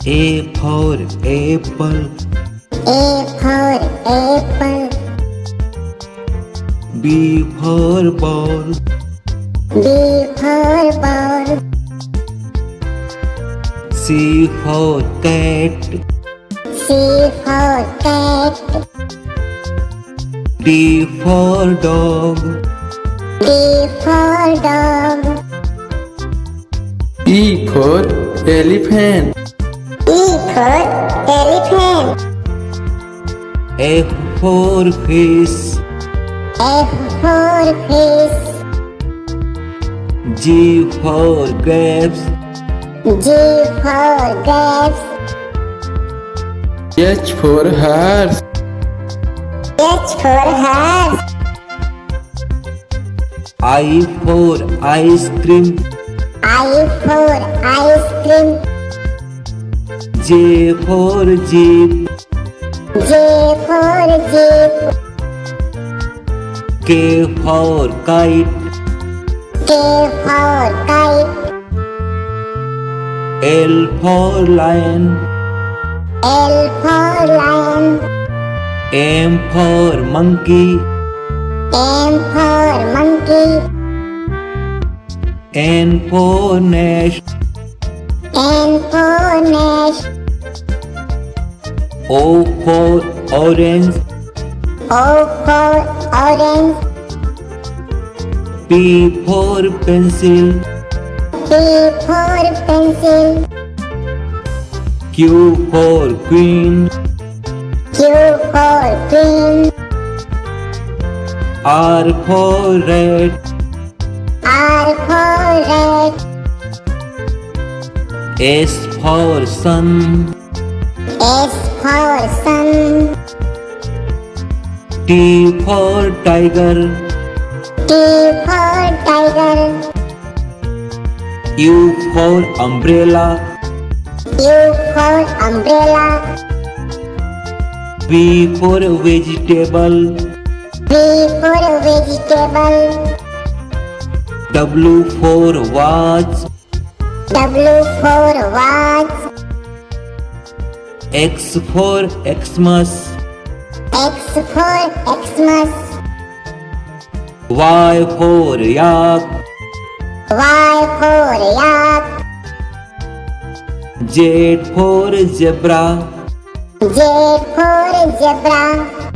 A for apple. A for apple. B for ball. B for ball. C for cat. C for cat. D for dog. D for dog. E for elephant. E for elephant. F for fish. F for fish. G for grapes. G for grapes. H for horse. H for horse. I for ice cream. I for ice cream. J for jeep. J for jeep. K for kite. K for kite. L for lion. L for lion. M for monkey. M for monkey. N for nest. N for nest. O for orange. O for orange. P for pencil. P for pencil. Q for queen. Q for queen. R for rat. R for rat. S for sun. S for sun. T for tiger. T for tiger. U for umbrella. U for umbrella. V for vegetable. V for vegetable. W for watch. W for watch. X for Xmas. X for Xmas. Y for yak. Y for yak. Z for zebra. Z for zebra.